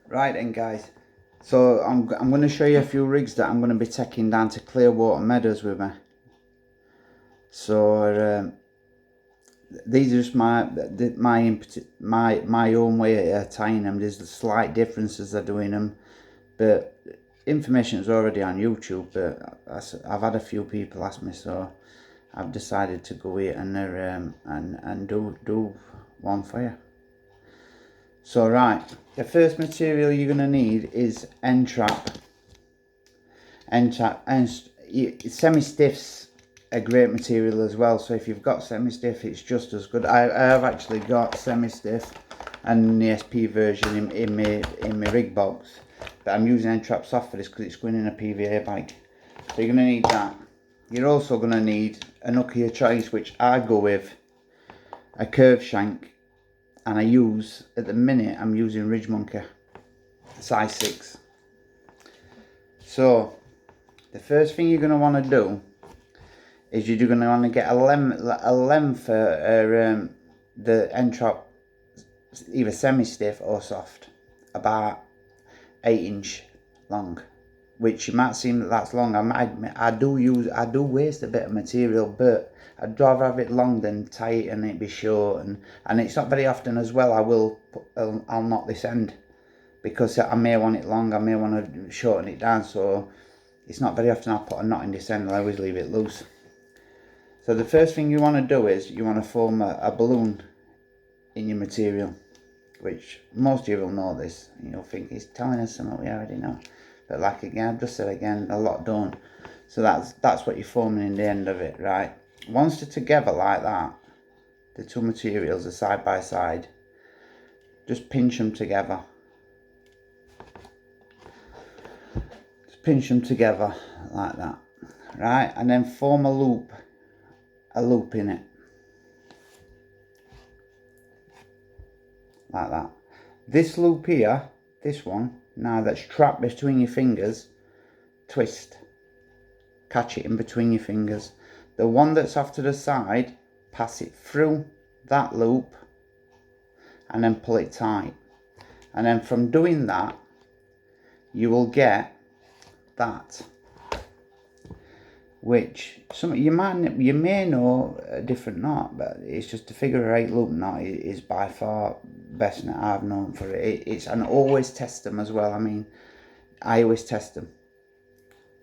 Right then guys, so I'm going to show you a few rigs that I'm going to be taking down to Clearwater Meadows with me. So these are just my own way of tying them. There's slight differences of doing them, but information is already on YouTube. But I've had a few people ask me, so I've decided to go here and do one for you. So right, the first material you're going to need is N-Trap. N-Trap and semi-stiffs a great material as well. So if you've got semi-stiff, it's just as good. I have actually got semi-stiff and the SP version in my rig box, but I'm using N-Trap soft for this because it's going in a PVA bike. So you're going to need that. You're also going to need a hook of your choice, which I go with a curve shank. And I use, at the minute, I'm using Ridge Monkey, size 6. So, the first thing you're going to want to do is you're going to want to get a length for the N-Trap, either semi-stiff or soft, about 8" long, which you might seem that that's long. I do waste a bit of material, but I'd rather have it long than tight and it be short, and it's not very often as well I'll knot this end, because I may want it long, I may want to shorten it down, so it's not very often I'll put a knot in this end. I always leave it loose. So the first thing you want to do is you want to form a balloon in your material, which most of you will know this, and you'll think he's telling us something we already know. But like again, I've just said again, a lot don't. So that's what you're forming in the end of it, right? Once they're together like that, the two materials are side by side, just pinch them together. Just pinch them together like that, right? And then form a loop in it, like that. This loop here, this one, now that's trapped between your fingers, twist, catch it in between your fingers. The one that's off to the side, pass it through that loop and then pull it tight. And then from doing that, you will get that, which you may know a different knot, but it's just a figure-8 loop knot is by far best knot I've known for it. And always test them as well. I mean, I always test them.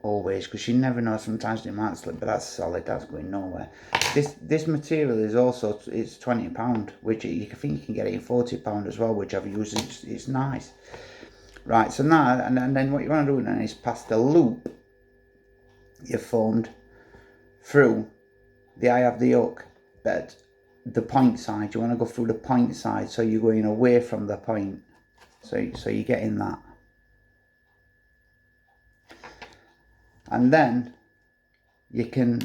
Always, because you never know, sometimes they might slip, but that's solid, that's going nowhere. This material is also, it's £20, which you think you can get it in £40 as well, which I've used. It's nice. Right, so now, and then what you want to do then is pass the loop you've formed through the eye of the hook, but the point side, you want to go through the point side, so you're going away from the point, so you're getting that. And then you can,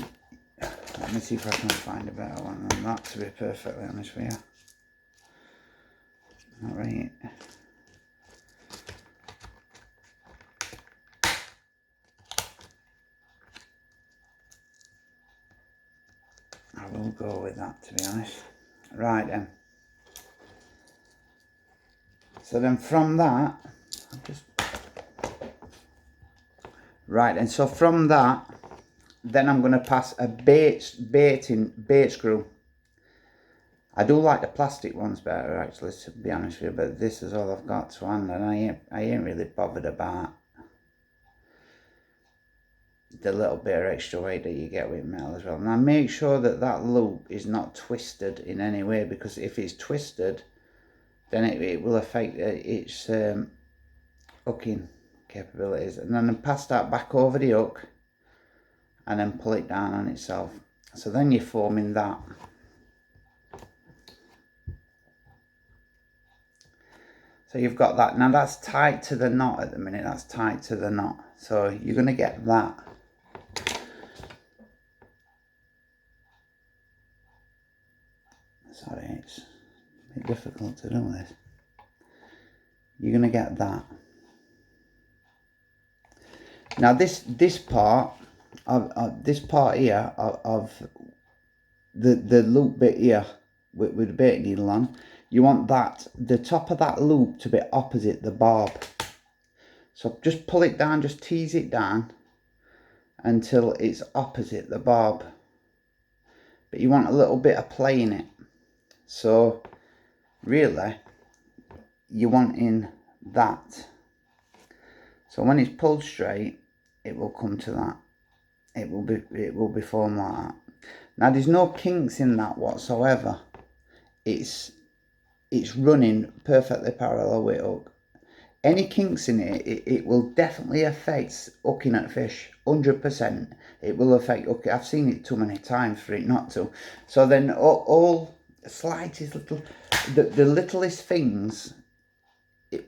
let me see if I can find a better one than that, to be perfectly honest with you. All right. I will go with that, to be honest. Right then. So then from that, so from that, then I'm going to pass a bait screw. I do like the plastic ones better, actually, to be honest with you, but this is all I've got to hand, and I ain't really bothered about the little bit of extra weight that you get with metal as well. Now make sure that that loop is not twisted in any way, because if it's twisted, then it will affect its hooking capabilities. And then pass that back over the hook and then pull it down on itself. So then you're forming that. So you've got that. Now that's tight to the knot at the minute. That's tight to the knot. So you're going to get that. Sorry, it's a bit difficult to do this. You're going to get that. Now this part here of the loop bit here with the bait needle on, you want the top of that loop to be opposite the barb. So just pull it down, just tease it down until it's opposite the barb. But you want a little bit of play in it. So really, you want in that. So when it's pulled straight, it will come to that. It will be formed like that. Now there's no kinks in that whatsoever. It's running perfectly parallel with hook. Any kinks in it will definitely affect hooking at fish. 100%. It will affect hooking. I've seen it too many times for it not to. So then all slightest little, the littlest things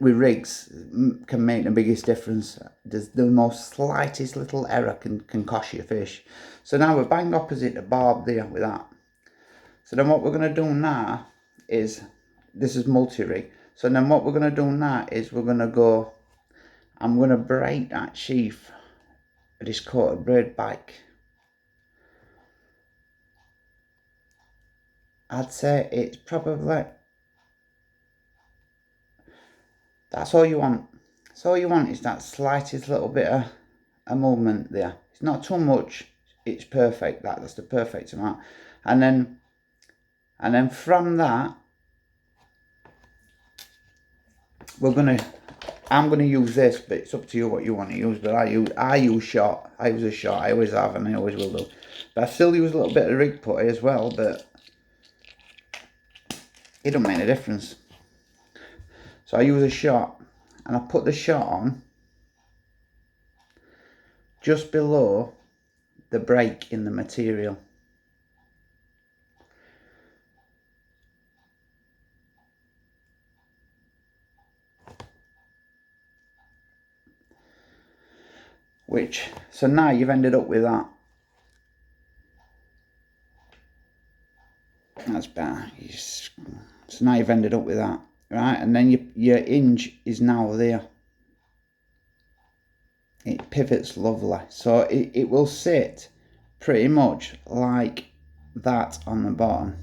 with rigs can make the biggest difference. The most slightest little error can cost you fish. So now we're bang opposite the barb there with that. So then what we're going to do now is, this is multi-rig. So then what we're going to do now is we're going to go, I'm going to break that sheath with this coated braid bike. I'd say it's probably, that's all you want. So all you want is that slightest little bit of a movement there. It's not too much, it's perfect. That's the perfect amount. And then from that, I'm gonna use this, but it's up to you what you want to use. But I use shot. I use a shot. I always have, and I always will do. But I still use a little bit of rig putty as well. But it don't make a difference. So I use a shot, and I put the shot on just below the break in the material. So now you've ended up with that. That's better. So now you've ended up with that, right? And then your hinge is now there. It pivots lovely. So it will sit pretty much like that on the bottom.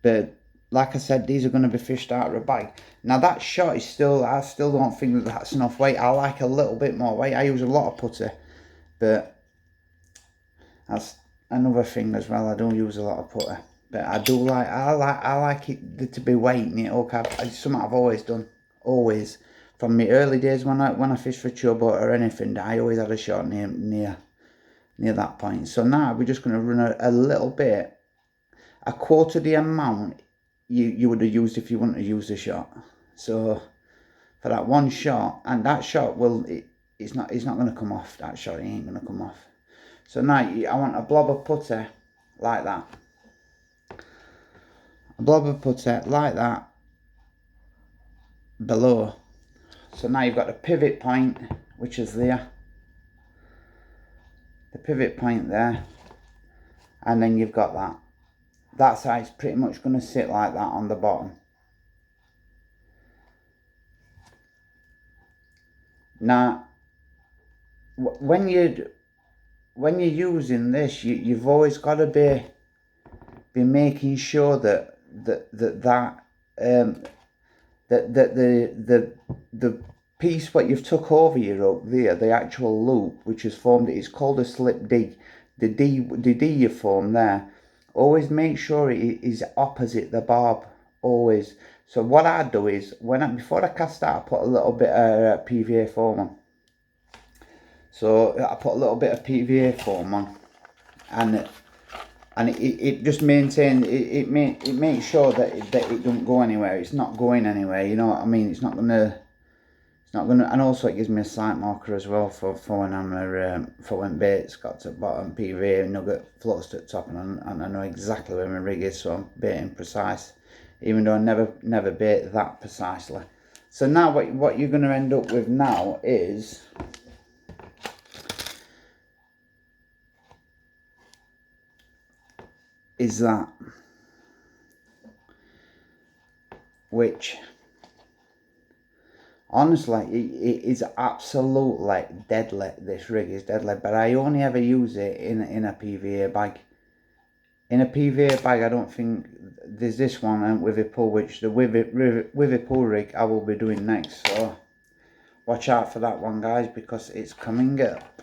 But like I said, these are going to be fished out of a bag. Now that shot is still, I still don't think that that's enough weight. I like a little bit more weight. I use a lot of putty, but that's another thing as well. I don't use a lot of putty, but I like it to be weight in it. Okay, it's something I've always done, always from my early days when I fished for chub or anything. I always had a shot near that point. So now we're just going to run a little bit, a quarter the amount you would have used if you wouldn't have used a shot. So for that one shot, and that shot it's not going to come off. That shot, it ain't going to come off. So now I want a blob of putty like that. A blob of putty like that below. So now you've got the pivot point, which is there. The pivot point there. And then you've got that. That side's pretty much going to sit like that on the bottom. Now, when you're using this, you've always got to be making sure that the piece what you've took over your hook there, the actual loop which is formed, it's called a slip D. The D you form there, always make sure it is opposite the barb, always. So what I do is, before I cast out, I put a little bit of PVA foam on. So I put a little bit of PVA foam on, and it just maintains, it makes sure that it don't go anywhere. It's not going anywhere, you know what I mean? It's not gonna, and also it gives me a sight marker as well for when I'm for when bait's got to the bottom, PVA nugget floats to the top, and I know exactly where my rig is, so I'm baiting precise, even though I never bait that precisely. So now what you're going to end up with now is that, which honestly it is absolutely deadly. This rig is deadly, but I only ever use it in a PVA bag. In a PVA bag, I don't think there's this one and Withy Pull, which the Withy Pull rig I will be doing next. So watch out for that one, guys, because it's coming up.